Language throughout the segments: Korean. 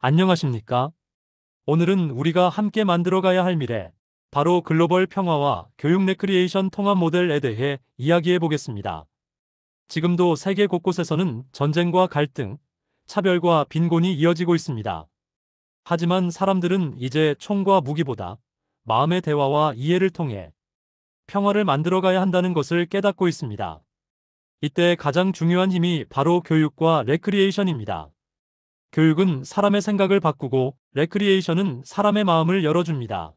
안녕하십니까? 오늘은 우리가 함께 만들어가야 할 미래, 바로 글로벌 평화와 교육 레크리에이션 통합 모델에 대해 이야기해 보겠습니다. 지금도 세계 곳곳에서는 전쟁과 갈등, 차별과 빈곤이 이어지고 있습니다. 하지만 사람들은 이제 총과 무기보다 마음의 대화와 이해를 통해 평화를 만들어가야 한다는 것을 깨닫고 있습니다. 이때 가장 중요한 힘이 바로 교육과 레크리에이션입니다. 교육은 사람의 생각을 바꾸고 레크리에이션은 사람의 마음을 열어줍니다.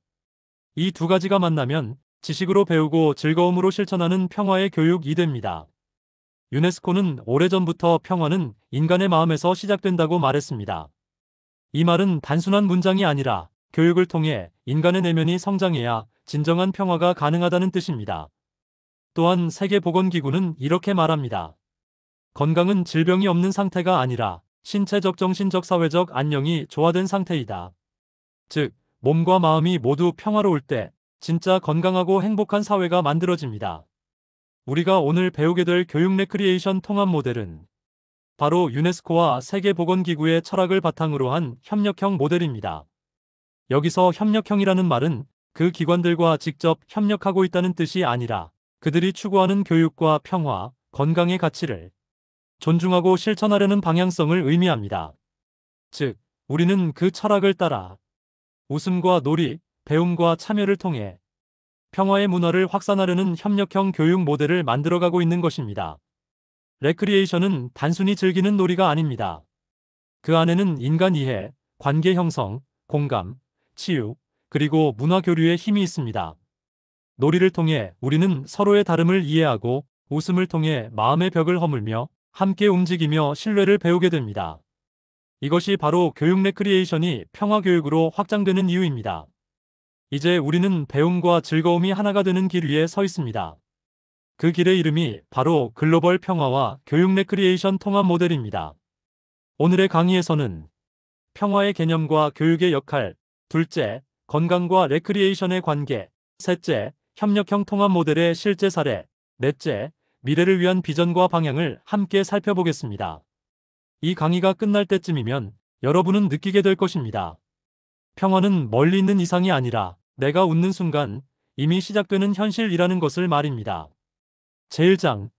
이 두 가지가 만나면 지식으로 배우고 즐거움으로 실천하는 평화의 교육이 됩니다. 유네스코는 오래전부터 평화는 인간의 마음에서 시작된다고 말했습니다. 이 말은 단순한 문장이 아니라 교육을 통해 인간의 내면이 성장해야 진정한 평화가 가능하다는 뜻입니다. 또한 세계보건기구는 이렇게 말합니다. 건강은 질병이 없는 상태가 아니라 신체적, 정신적, 사회적 안녕이 조화된 상태이다. 즉, 몸과 마음이 모두 평화로울 때 진짜 건강하고 행복한 사회가 만들어집니다. 우리가 오늘 배우게 될 교육 레크리에이션 통합 모델은 바로 유네스코와 세계보건기구의 철학을 바탕으로 한 협력형 모델입니다. 여기서 협력형이라는 말은 그 기관들과 직접 협력하고 있다는 뜻이 아니라 그들이 추구하는 교육과 평화, 건강의 가치를 존중하고 실천하려는 방향성을 의미합니다. 즉, 우리는 그 철학을 따라 웃음과 놀이, 배움과 참여를 통해 평화의 문화를 확산하려는 협력형 교육 모델을 만들어가고 있는 것입니다. 레크리에이션은 단순히 즐기는 놀이가 아닙니다. 그 안에는 인간 이해, 관계 형성, 공감, 치유, 그리고 문화 교류의 힘이 있습니다. 놀이를 통해 우리는 서로의 다름을 이해하고 웃음을 통해 마음의 벽을 허물며 함께 움직이며 신뢰를 배우게 됩니다. 이것이 바로 교육 레크리에이션이 평화교육으로 확장되는 이유입니다. 이제 우리는 배움과 즐거움이 하나가 되는 길 위에 서 있습니다. 그 길의 이름이 바로 글로벌 평화와 교육 레크리에이션 통합 모델입니다. 오늘의 강의에서는 평화의 개념과 교육의 역할, 둘째, 건강과 레크리에이션의 관계, 셋째, 협력형 통합 모델의 실제 사례, 넷째, 미래를 위한 비전과 방향을 함께 살펴보겠습니다. 이 강의가 끝날 때쯤이면 여러분은 느끼게 될 것입니다. 평화는 멀리 있는 이상이 아니라 내가 웃는 순간 이미 시작되는 현실이라는 것을 말입니다. 제1장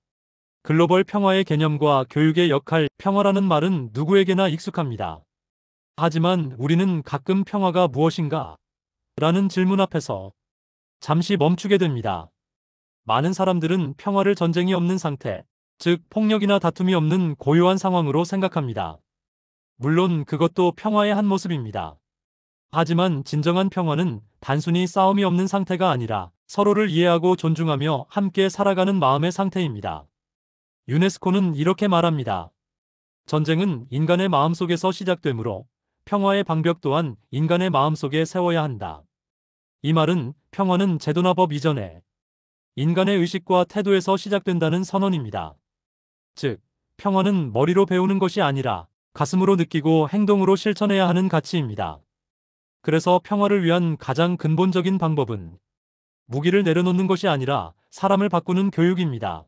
글로벌 평화의 개념과 교육의 역할. 평화라는 말은 누구에게나 익숙합니다. 하지만 우리는 가끔 평화가 무엇인가? 라는 질문 앞에서 잠시 멈추게 됩니다. 많은 사람들은 평화를 전쟁이 없는 상태, 즉 폭력이나 다툼이 없는 고요한 상황으로 생각합니다. 물론 그것도 평화의 한 모습입니다. 하지만 진정한 평화는 단순히 싸움이 없는 상태가 아니라 서로를 이해하고 존중하며 함께 살아가는 마음의 상태입니다. 유네스코는 이렇게 말합니다. 전쟁은 인간의 마음속에서 시작되므로 평화의 방벽 또한 인간의 마음속에 세워야 한다. 이 말은 평화는 제도나 법 이전에 인간의 의식과 태도에서 시작된다는 선언입니다. 즉, 평화는 머리로 배우는 것이 아니라 가슴으로 느끼고 행동으로 실천해야 하는 가치입니다. 그래서 평화를 위한 가장 근본적인 방법은 무기를 내려놓는 것이 아니라 사람을 바꾸는 교육입니다.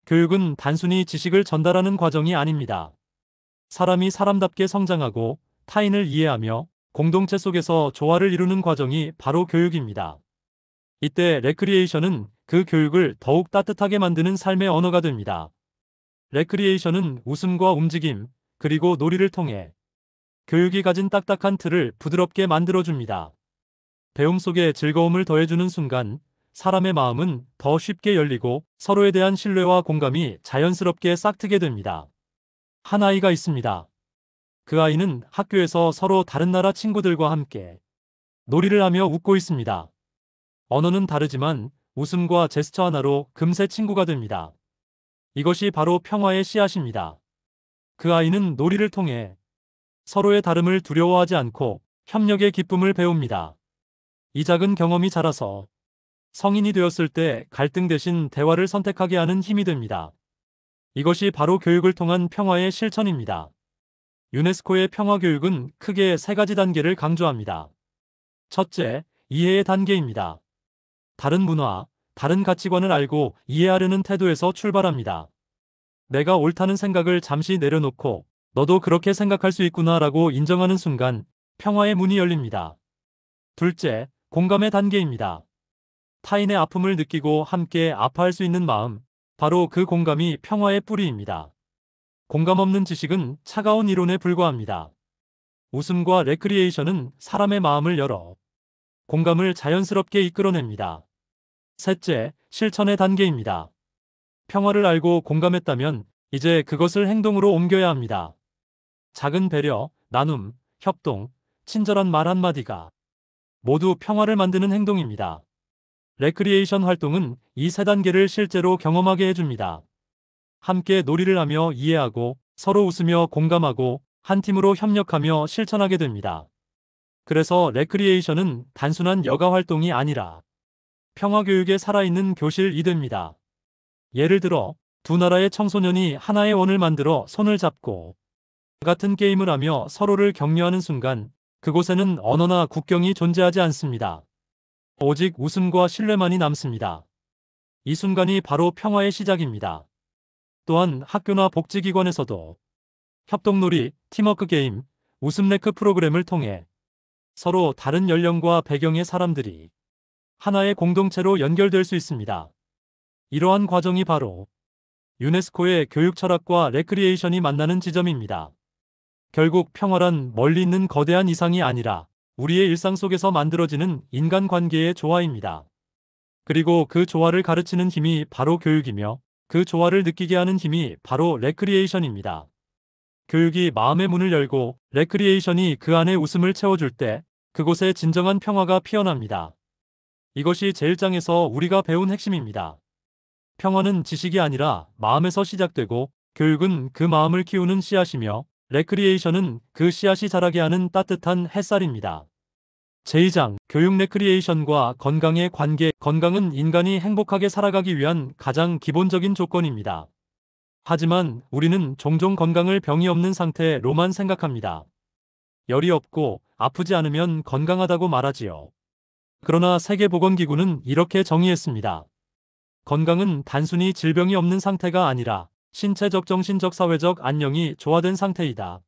교육은 단순히 지식을 전달하는 과정이 아닙니다. 사람이 사람답게 성장하고 타인을 이해하며 공동체 속에서 조화를 이루는 과정이 바로 교육입니다. 이때 레크리에이션은 그 교육을 더욱 따뜻하게 만드는 삶의 언어가 됩니다. 레크리에이션은 웃음과 움직임, 그리고 놀이를 통해 교육이 가진 딱딱한 틀을 부드럽게 만들어줍니다. 배움 속에 즐거움을 더해주는 순간 사람의 마음은 더 쉽게 열리고 서로에 대한 신뢰와 공감이 자연스럽게 싹트게 됩니다. 한 아이가 있습니다. 그 아이는 학교에서 서로 다른 나라 친구들과 함께 놀이를 하며 웃고 있습니다. 언어는 다르지만 웃음과 제스처 하나로 금세 친구가 됩니다. 이것이 바로 평화의 씨앗입니다. 그 아이는 놀이를 통해 서로의 다름을 두려워하지 않고 협력의 기쁨을 배웁니다. 이 작은 경험이 자라서 성인이 되었을 때 갈등 대신 대화를 선택하게 하는 힘이 됩니다. 이것이 바로 교육을 통한 평화의 실천입니다. 유네스코의 평화교육은 크게 세 가지 단계를 강조합니다. 첫째, 이해의 단계입니다. 다른 문화, 다른 가치관을 알고 이해하려는 태도에서 출발합니다. 내가 옳다는 생각을 잠시 내려놓고 너도 그렇게 생각할 수 있구나 라고 인정하는 순간 평화의 문이 열립니다. 둘째, 공감의 단계입니다. 타인의 아픔을 느끼고 함께 아파할 수 있는 마음, 바로 그 공감이 평화의 뿌리입니다. 공감 없는 지식은 차가운 이론에 불과합니다. 웃음과 레크리에이션은 사람의 마음을 열어 공감을 자연스럽게 이끌어냅니다. 셋째, 실천의 단계입니다. 평화를 알고 공감했다면 이제 그것을 행동으로 옮겨야 합니다. 작은 배려, 나눔, 협동, 친절한 말 한마디가 모두 평화를 만드는 행동입니다. 레크리에이션 활동은 이 세 단계를 실제로 경험하게 해줍니다. 함께 놀이를 하며 이해하고 서로 웃으며 공감하고 한 팀으로 협력하며 실천하게 됩니다. 그래서 레크리에이션은 단순한 여가 활동이 아니라 평화교육에 살아있는 교실이 됩니다. 예를 들어 두 나라의 청소년이 하나의 원을 만들어 손을 잡고 같은 게임을 하며 서로를 격려하는 순간 그곳에는 언어나 국경이 존재하지 않습니다. 오직 웃음과 신뢰만이 남습니다. 이 순간이 바로 평화의 시작입니다. 또한 학교나 복지기관에서도 협동놀이, 팀워크 게임, 웃음 레크 프로그램을 통해 서로 다른 연령과 배경의 사람들이 하나의 공동체로 연결될 수 있습니다. 이러한 과정이 바로 유네스코의 교육 철학과 레크리에이션이 만나는 지점입니다. 결국 평화란 멀리 있는 거대한 이상이 아니라 우리의 일상 속에서 만들어지는 인간관계의 조화입니다. 그리고 그 조화를 가르치는 힘이 바로 교육이며 그 조화를 느끼게 하는 힘이 바로 레크리에이션입니다. 교육이 마음의 문을 열고 레크리에이션이 그 안에 웃음을 채워줄 때 그곳에 진정한 평화가 피어납니다. 이것이 제1장에서 우리가 배운 핵심입니다. 평화는 지식이 아니라 마음에서 시작되고 교육은 그 마음을 키우는 씨앗이며 레크리에이션은 그 씨앗이 자라게 하는 따뜻한 햇살입니다. 제2장 교육 레크리에이션과 건강의 관계. 건강은 인간이 행복하게 살아가기 위한 가장 기본적인 조건입니다. 하지만 우리는 종종 건강을 병이 없는 상태로만 생각합니다. 열이 없고 아프지 않으면 건강하다고 말하지요. 그러나 세계보건기구는 이렇게 정의했습니다. 건강은 단순히 질병이 없는 상태가 아니라 신체적, 정신적, 사회적 안녕이 조화된 상태이다.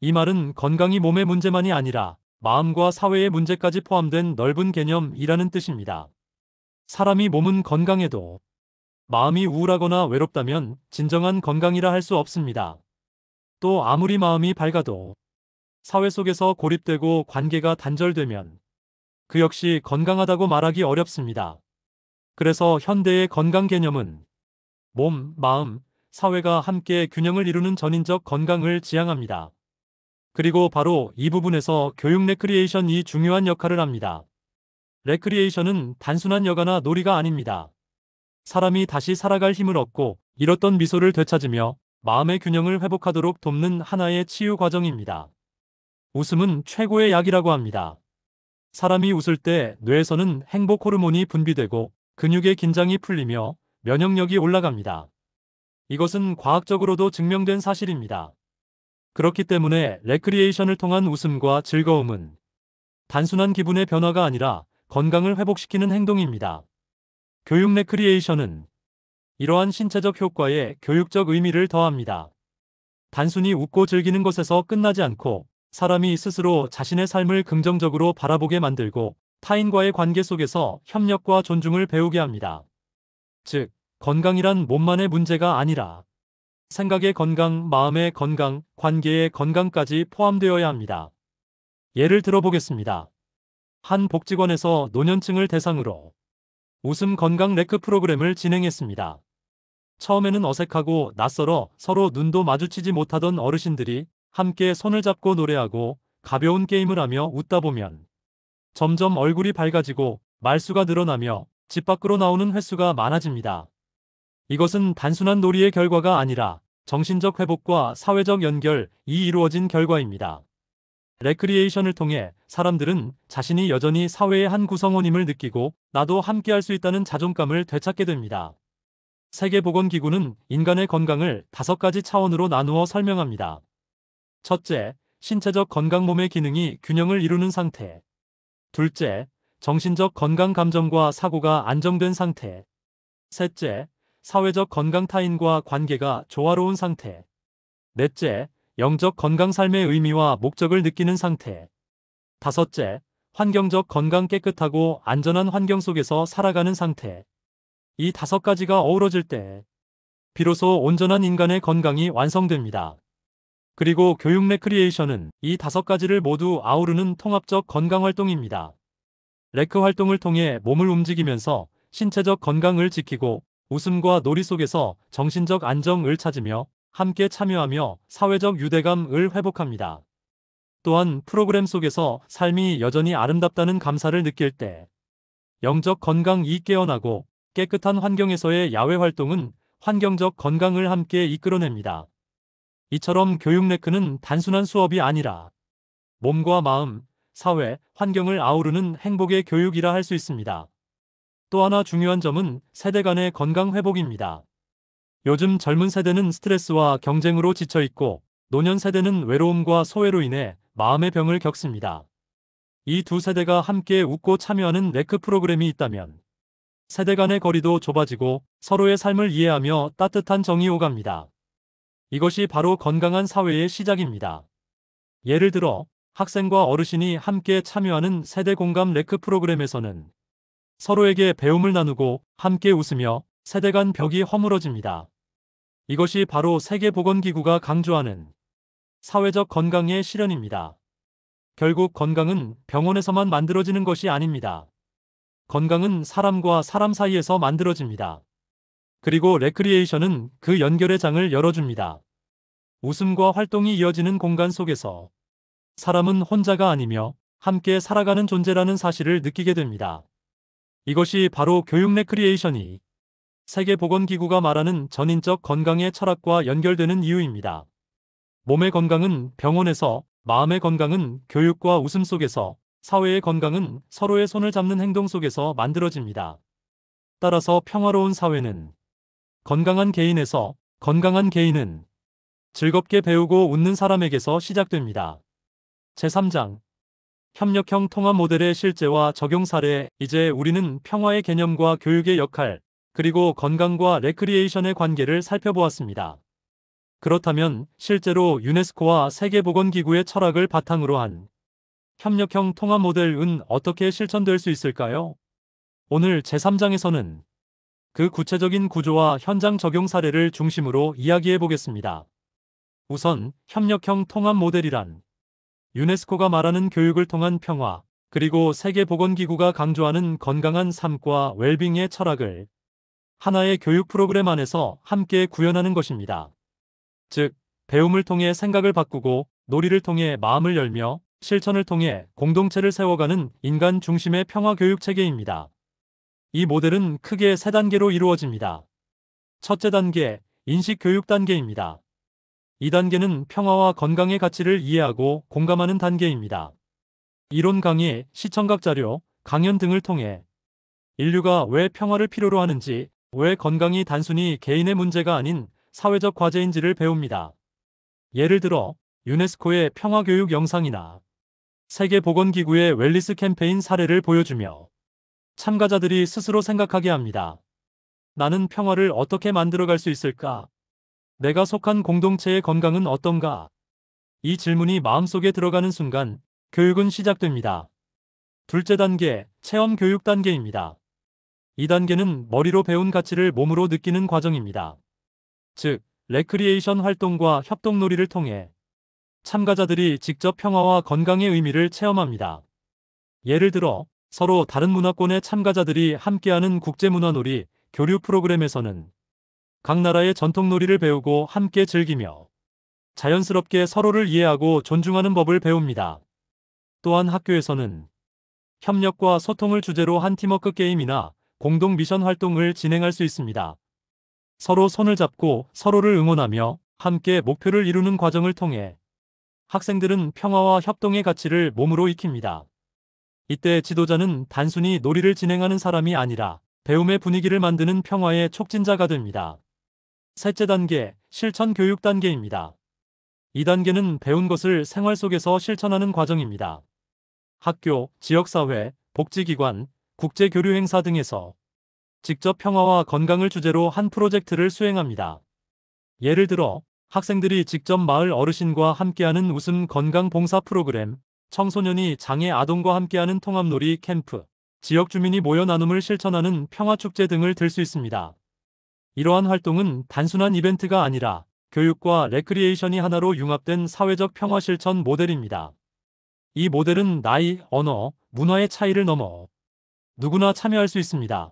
이 말은 건강이 몸의 문제만이 아니라 마음과 사회의 문제까지 포함된 넓은 개념이라는 뜻입니다. 사람이 몸은 건강해도 마음이 우울하거나 외롭다면 진정한 건강이라 할 수 없습니다. 또 아무리 마음이 밝아도 사회 속에서 고립되고 관계가 단절되면 그 역시 건강하다고 말하기 어렵습니다. 그래서 현대의 건강 개념은 몸, 마음, 사회가 함께 균형을 이루는 전인적 건강을 지향합니다. 그리고 바로 이 부분에서 교육 레크리에이션이 중요한 역할을 합니다. 레크리에이션은 단순한 여가나 놀이가 아닙니다. 사람이 다시 살아갈 힘을 얻고 잃었던 미소를 되찾으며 마음의 균형을 회복하도록 돕는 하나의 치유 과정입니다. 웃음은 최고의 약이라고 합니다. 사람이 웃을 때 뇌에서는 행복 호르몬이 분비되고 근육의 긴장이 풀리며 면역력이 올라갑니다. 이것은 과학적으로도 증명된 사실입니다. 그렇기 때문에 레크리에이션을 통한 웃음과 즐거움은 단순한 기분의 변화가 아니라 건강을 회복시키는 행동입니다. 교육 레크리에이션은 이러한 신체적 효과에 교육적 의미를 더합니다. 단순히 웃고 즐기는 것에서 끝나지 않고 사람이 스스로 자신의 삶을 긍정적으로 바라보게 만들고 타인과의 관계 속에서 협력과 존중을 배우게 합니다. 즉, 건강이란 몸만의 문제가 아니라 생각의 건강, 마음의 건강, 관계의 건강까지 포함되어야 합니다. 예를 들어보겠습니다. 한 복지관에서 노년층을 대상으로 웃음 건강 레크 프로그램을 진행했습니다. 처음에는 어색하고 낯설어 서로 눈도 마주치지 못하던 어르신들이 함께 손을 잡고 노래하고 가벼운 게임을 하며 웃다 보면 점점 얼굴이 밝아지고 말수가 늘어나며 집 밖으로 나오는 횟수가 많아집니다. 이것은 단순한 놀이의 결과가 아니라 정신적 회복과 사회적 연결이 이루어진 결과입니다. 레크리에이션을 통해 사람들은 자신이 여전히 사회의 한 구성원임을 느끼고 나도 함께할 수 있다는 자존감을 되찾게 됩니다. 세계보건기구는 인간의 건강을 5가지 차원으로 나누어 설명합니다. 첫째, 신체적 건강, 몸의 기능이 균형을 이루는 상태. 둘째, 정신적 건강, 감정과 사고가 안정된 상태. 셋째, 사회적 건강, 타인과 관계가 조화로운 상태. 넷째, 영적 건강 삶의 의미와 목적을 느끼는 상태. 다섯째, 환경적 건강 깨끗하고 안전한 환경 속에서 살아가는 상태. 이 다섯 가지가 어우러질 때 비로소 온전한 인간의 건강이 완성됩니다. 그리고 교육 레크리에이션은 이 다섯 가지를 모두 아우르는 통합적 건강 활동입니다. 레크 활동을 통해 몸을 움직이면서 신체적 건강을 지키고 웃음과 놀이 속에서 정신적 안정을 찾으며 함께 참여하며 사회적 유대감을 회복합니다. 또한 프로그램 속에서 삶이 여전히 아름답다는 감사를 느낄 때 영적 건강이 깨어나고 깨끗한 환경에서의 야외 활동은 환경적 건강을 함께 이끌어냅니다. 이처럼 교육 레크는 단순한 수업이 아니라 몸과 마음, 사회, 환경을 아우르는 행복의 교육이라 할 수 있습니다. 또 하나 중요한 점은 세대 간의 건강 회복입니다. 요즘 젊은 세대는 스트레스와 경쟁으로 지쳐 있고 노년 세대는 외로움과 소외로 인해 마음의 병을 겪습니다. 이 두 세대가 함께 웃고 참여하는 레크 프로그램이 있다면 세대 간의 거리도 좁아지고 서로의 삶을 이해하며 따뜻한 정이 오갑니다. 이것이 바로 건강한 사회의 시작입니다. 예를 들어 학생과 어르신이 함께 참여하는 세대 공감 레크 프로그램에서는 서로에게 배움을 나누고 함께 웃으며 세대 간 벽이 허물어집니다. 이것이 바로 세계보건기구가 강조하는 사회적 건강의 실현입니다. 결국 건강은 병원에서만 만들어지는 것이 아닙니다. 건강은 사람과 사람 사이에서 만들어집니다. 그리고 레크리에이션은 그 연결의 장을 열어줍니다. 웃음과 활동이 이어지는 공간 속에서 사람은 혼자가 아니며 함께 살아가는 존재라는 사실을 느끼게 됩니다. 이것이 바로 교육 레크리에이션이 세계보건기구가 말하는 전인적 건강의 철학과 연결되는 이유입니다. 몸의 건강은 병원에서, 마음의 건강은 교육과 웃음 속에서, 사회의 건강은 서로의 손을 잡는 행동 속에서 만들어집니다. 따라서 평화로운 사회는 건강한 개인에서, 건강한 개인은 즐겁게 배우고 웃는 사람에게서 시작됩니다. 제3장 협력형 통합 모델의 실제와 적용 사례. 이제 우리는 평화의 개념과 교육의 역할, 그리고 건강과 레크리에이션의 관계를 살펴보았습니다. 그렇다면 실제로 유네스코와 세계보건기구의 철학을 바탕으로 한 협력형 통합 모델은 어떻게 실천될 수 있을까요? 오늘 제3장에서는 그 구체적인 구조와 현장 적용 사례를 중심으로 이야기해 보겠습니다. 우선 협력형 통합 모델이란 유네스코가 말하는 교육을 통한 평화, 그리고 세계보건기구가 강조하는 건강한 삶과 웰빙의 철학을 하나의 교육 프로그램 안에서 함께 구현하는 것입니다. 즉, 배움을 통해 생각을 바꾸고 놀이를 통해 마음을 열며 실천을 통해 공동체를 세워가는 인간 중심의 평화 교육 체계입니다. 이 모델은 크게 세 단계로 이루어집니다. 첫째 단계, 인식 교육 단계입니다. 이 단계는 평화와 건강의 가치를 이해하고 공감하는 단계입니다. 이론 강의, 시청각 자료, 강연 등을 통해 인류가 왜 평화를 필요로 하는지, 왜 건강이 단순히 개인의 문제가 아닌 사회적 과제인지를 배웁니다. 예를 들어 유네스코의 평화교육 영상이나 세계보건기구의 웰니스 캠페인 사례를 보여주며 참가자들이 스스로 생각하게 합니다. 나는 평화를 어떻게 만들어갈 수 있을까? 내가 속한 공동체의 건강은 어떤가? 이 질문이 마음속에 들어가는 순간 교육은 시작됩니다. 둘째 단계, 체험 교육 단계입니다. 이 단계는 머리로 배운 가치를 몸으로 느끼는 과정입니다. 즉, 레크리에이션 활동과 협동놀이를 통해 참가자들이 직접 평화와 건강의 의미를 체험합니다. 예를 들어 서로 다른 문화권의 참가자들이 함께하는 국제문화놀이 교류 프로그램에서는 각 나라의 전통놀이를 배우고 함께 즐기며 자연스럽게 서로를 이해하고 존중하는 법을 배웁니다. 또한 학교에서는 협력과 소통을 주제로 한 팀워크 게임이나 공동 미션 활동을 진행할 수 있습니다. 서로 손을 잡고 서로를 응원하며 함께 목표를 이루는 과정을 통해 학생들은 평화와 협동의 가치를 몸으로 익힙니다. 이때 지도자는 단순히 놀이를 진행하는 사람이 아니라 배움의 분위기를 만드는 평화의 촉진자가 됩니다. 셋째 단계, 실천 교육 단계입니다. 이 단계는 배운 것을 생활 속에서 실천하는 과정입니다. 학교, 지역사회, 복지기관, 국제교류 행사 등에서 직접 평화와 건강을 주제로 한 프로젝트를 수행합니다. 예를 들어 학생들이 직접 마을 어르신과 함께하는 웃음 건강 봉사 프로그램, 청소년이 장애 아동과 함께하는 통합놀이 캠프, 지역 주민이 모여 나눔을 실천하는 평화축제 등을 들 수 있습니다. 이러한 활동은 단순한 이벤트가 아니라 교육과 레크리에이션이 하나로 융합된 사회적 평화 실천 모델입니다. 이 모델은 나이, 언어, 문화의 차이를 넘어 누구나 참여할 수 있습니다.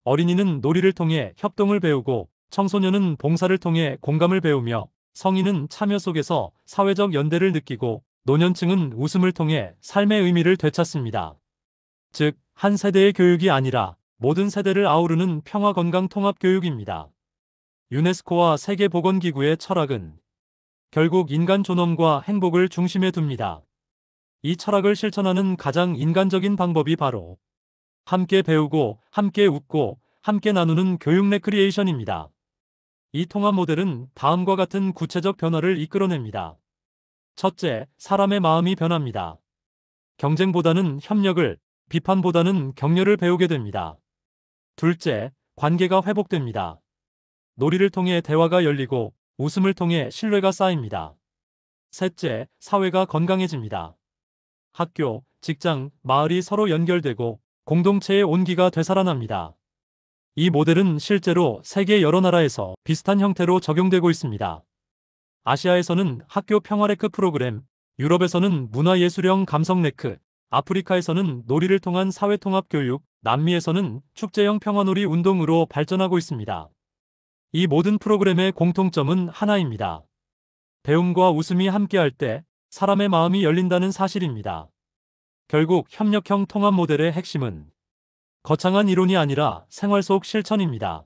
어린이는 놀이를 통해 협동을 배우고 청소년은 봉사를 통해 공감을 배우며 성인은 참여 속에서 사회적 연대를 느끼고 노년층은 웃음을 통해 삶의 의미를 되찾습니다. 즉, 한 세대의 교육이 아니라 모든 세대를 아우르는 평화건강통합교육입니다. 유네스코와 세계보건기구의 철학은 결국 인간 존엄과 행복을 중심에 둡니다. 이 철학을 실천하는 가장 인간적인 방법이 바로 함께 배우고, 함께 웃고, 함께 나누는 교육 레크리에이션입니다. 이 통합 모델은 다음과 같은 구체적 변화를 이끌어냅니다. 첫째, 사람의 마음이 변합니다. 경쟁보다는 협력을, 비판보다는 격려를 배우게 됩니다. 둘째, 관계가 회복됩니다. 놀이를 통해 대화가 열리고 웃음을 통해 신뢰가 쌓입니다. 셋째, 사회가 건강해집니다. 학교, 직장, 마을이 서로 연결되고 공동체의 온기가 되살아납니다. 이 모델은 실제로 세계 여러 나라에서 비슷한 형태로 적용되고 있습니다. 아시아에서는 학교 평화레크 프로그램, 유럽에서는 문화예술형 감성레크, 아프리카에서는 놀이를 통한 사회통합교육, 남미에서는 축제형 평화놀이 운동으로 발전하고 있습니다. 이 모든 프로그램의 공통점은 하나입니다. 배움과 웃음이 함께할 때 사람의 마음이 열린다는 사실입니다. 결국 협력형 통합 모델의 핵심은 거창한 이론이 아니라 생활 속 실천입니다.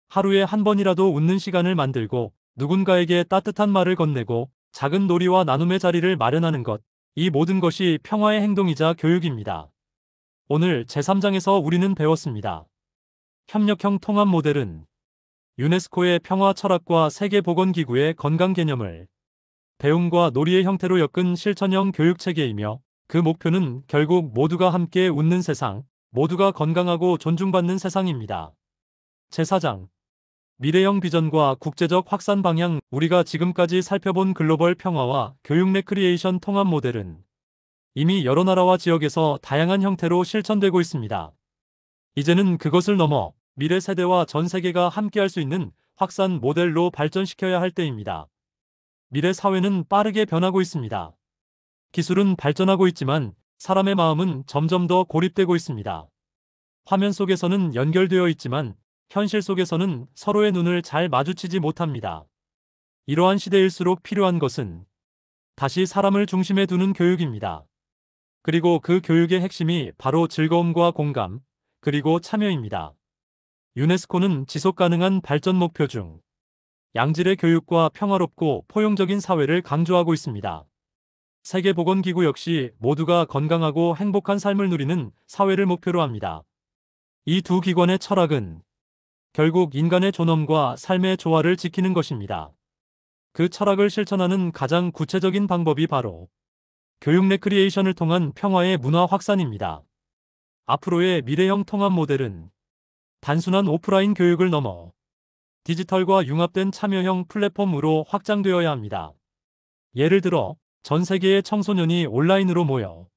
하루에 한 번이라도 웃는 시간을 만들고 누군가에게 따뜻한 말을 건네고 작은 놀이와 나눔의 자리를 마련하는 것, 이 모든 것이 평화의 행동이자 교육입니다. 오늘 제3장에서 우리는 배웠습니다. 협력형 통합 모델은 유네스코의 평화 철학과 세계보건기구의 건강 개념을 배움과 놀이의 형태로 엮은 실천형 교육 체계이며 그 목표는 결국 모두가 함께 웃는 세상, 모두가 건강하고 존중받는 세상입니다. 제4장 미래형 비전과 국제적 확산 방향. 우리가 지금까지 살펴본 글로벌 평화와 교육 레크리에이션 통합 모델은 이미 여러 나라와 지역에서 다양한 형태로 실천되고 있습니다. 이제는 그것을 넘어 미래 세대와 전 세계가 함께할 수 있는 확산 모델로 발전시켜야 할 때입니다. 미래 사회는 빠르게 변하고 있습니다. 기술은 발전하고 있지만 사람의 마음은 점점 더 고립되고 있습니다. 화면 속에서는 연결되어 있지만 현실 속에서는 서로의 눈을 잘 마주치지 못합니다. 이러한 시대일수록 필요한 것은 다시 사람을 중심에 두는 교육입니다. 그리고 그 교육의 핵심이 바로 즐거움과 공감, 그리고 참여입니다. 유네스코는 지속가능한 발전 목표 중 양질의 교육과 평화롭고 포용적인 사회를 강조하고 있습니다. 세계보건기구 역시 모두가 건강하고 행복한 삶을 누리는 사회를 목표로 합니다. 이 두 기관의 철학은 결국 인간의 존엄과 삶의 조화를 지키는 것입니다. 그 철학을 실천하는 가장 구체적인 방법이 바로 교육 레크리에이션을 통한 평화의 문화 확산입니다. 앞으로의 미래형 통합 모델은 단순한 오프라인 교육을 넘어 디지털과 융합된 참여형 플랫폼으로 확장되어야 합니다. 예를 들어 전 세계의 청소년이 온라인으로 모여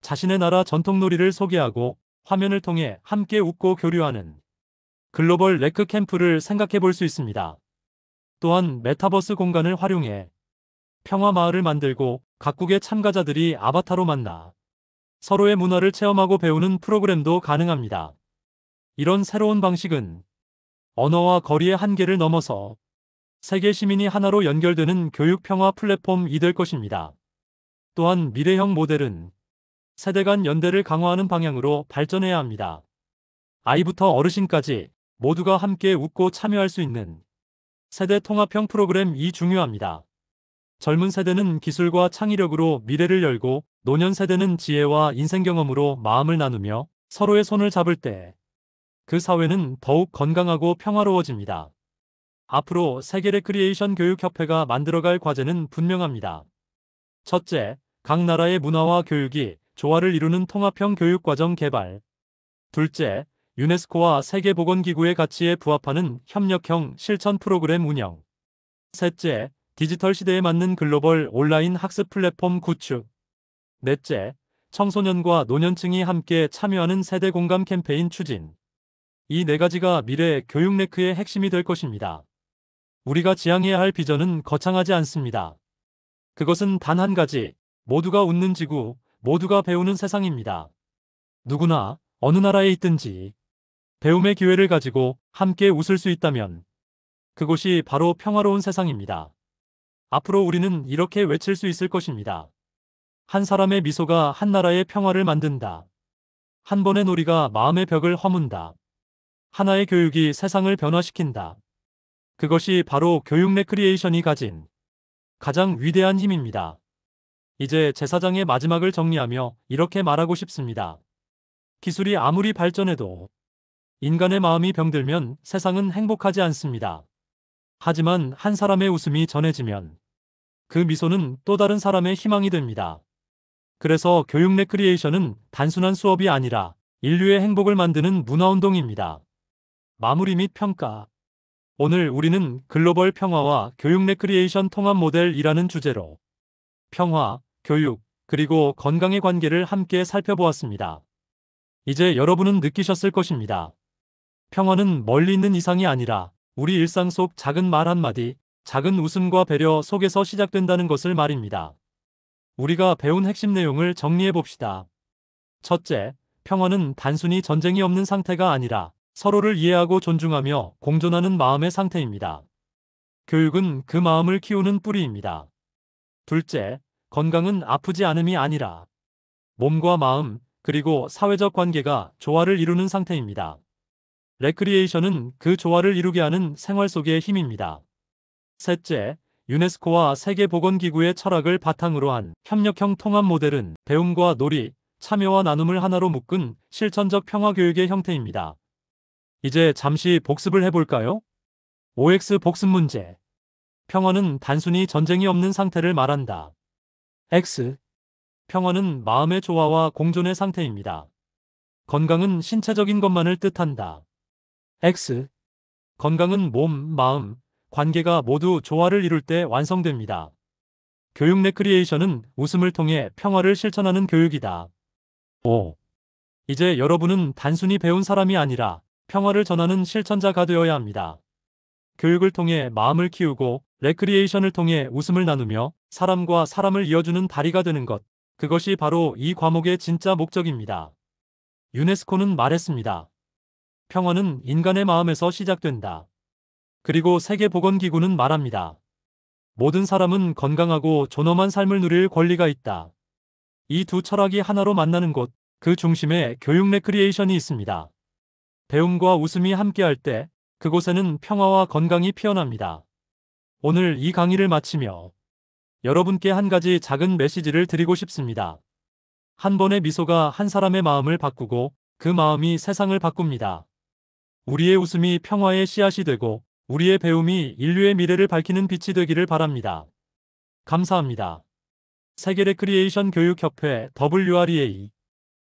자신의 나라 전통놀이를 소개하고 화면을 통해 함께 웃고 교류하는 글로벌 레크 캠프를 생각해 볼 수 있습니다. 또한 메타버스 공간을 활용해 평화 마을을 만들고 각국의 참가자들이 아바타로 만나 서로의 문화를 체험하고 배우는 프로그램도 가능합니다. 이런 새로운 방식은 언어와 거리의 한계를 넘어서 세계 시민이 하나로 연결되는 교육 평화 플랫폼이 될 것입니다. 또한 미래형 모델은 세대 간 연대를 강화하는 방향으로 발전해야 합니다. 아이부터 어르신까지 모두가 함께 웃고 참여할 수 있는 세대 통합형 프로그램이 중요합니다. 젊은 세대는 기술과 창의력으로 미래를 열고 노년 세대는 지혜와 인생 경험으로 마음을 나누며 서로의 손을 잡을 때 그 사회는 더욱 건강하고 평화로워집니다. 앞으로 세계 레크리에이션 교육협회가 만들어갈 과제는 분명합니다. 첫째, 각 나라의 문화와 교육이 조화를 이루는 통합형 교육과정 개발. 둘째, 유네스코와 세계보건기구의 가치에 부합하는 협력형 실천 프로그램 운영. 셋째, 디지털 시대에 맞는 글로벌 온라인 학습 플랫폼 구축. 넷째, 청소년과 노년층이 함께 참여하는 세대 공감 캠페인 추진. 이 네 가지가 미래 교육 네크의 핵심이 될 것입니다. 우리가 지향해야 할 비전은 거창하지 않습니다. 그것은 단 한 가지, 모두가 웃는 지구, 모두가 배우는 세상입니다. 누구나 어느 나라에 있든지 배움의 기회를 가지고 함께 웃을 수 있다면 그곳이 바로 평화로운 세상입니다. 앞으로 우리는 이렇게 외칠 수 있을 것입니다. 한 사람의 미소가 한 나라의 평화를 만든다. 한 번의 놀이가 마음의 벽을 허문다. 하나의 교육이 세상을 변화시킨다. 그것이 바로 교육 레크리에이션이 가진 가장 위대한 힘입니다. 이제 제사장의 마지막을 정리하며 이렇게 말하고 싶습니다. 기술이 아무리 발전해도 인간의 마음이 병들면 세상은 행복하지 않습니다. 하지만 한 사람의 웃음이 전해지면 그 미소는 또 다른 사람의 희망이 됩니다. 그래서 교육 레크리에이션은 단순한 수업이 아니라 인류의 행복을 만드는 문화운동입니다. 마무리 및 평가. 오늘 우리는 글로벌 평화와 교육 레크리에이션 통합 모델이라는 주제로 평화, 교육, 그리고 건강의 관계를 함께 살펴보았습니다. 이제 여러분은 느끼셨을 것입니다. 평화는 멀리 있는 이상이 아니라 우리 일상 속 작은 말 한마디, 작은 웃음과 배려 속에서 시작된다는 것을 말입니다. 우리가 배운 핵심 내용을 정리해 봅시다. 첫째, 평화는 단순히 전쟁이 없는 상태가 아니라 서로를 이해하고 존중하며 공존하는 마음의 상태입니다. 교육은 그 마음을 키우는 뿌리입니다. 둘째, 건강은 아프지 않음이 아니라 몸과 마음, 그리고 사회적 관계가 조화를 이루는 상태입니다. 레크리에이션은 그 조화를 이루게 하는 생활 속의 힘입니다. 셋째, 유네스코와 세계보건기구의 철학을 바탕으로 한 협력형 통합 모델은 배움과 놀이, 참여와 나눔을 하나로 묶은 실천적 평화교육의 형태입니다. 이제 잠시 복습을 해볼까요? OX 복습 문제. 평화는 단순히 전쟁이 없는 상태를 말한다. X. 평화는 마음의 조화와 공존의 상태입니다. 건강은 신체적인 것만을 뜻한다. X. 건강은 몸, 마음, 관계가 모두 조화를 이룰 때 완성됩니다. 교육 레크리에이션은 웃음을 통해 평화를 실천하는 교육이다. 5. 이제 여러분은 단순히 배운 사람이 아니라 평화를 전하는 실천자가 되어야 합니다. 교육을 통해 마음을 키우고 레크리에이션을 통해 웃음을 나누며 사람과 사람을 이어주는 다리가 되는 것. 그것이 바로 이 과목의 진짜 목적입니다. 유네스코는 말했습니다. 평화는 인간의 마음에서 시작된다. 그리고 세계보건기구는 말합니다. 모든 사람은 건강하고 존엄한 삶을 누릴 권리가 있다. 이 두 철학이 하나로 만나는 곳, 그 중심에 교육 레크리에이션이 있습니다. 배움과 웃음이 함께할 때 그곳에는 평화와 건강이 피어납니다. 오늘 이 강의를 마치며 여러분께 한 가지 작은 메시지를 드리고 싶습니다. 한 번의 미소가 한 사람의 마음을 바꾸고 그 마음이 세상을 바꿉니다. 우리의 웃음이 평화의 씨앗이 되고 우리의 배움이 인류의 미래를 밝히는 빛이 되기를 바랍니다. 감사합니다. 세계 레크리에이션 교육협회 WREA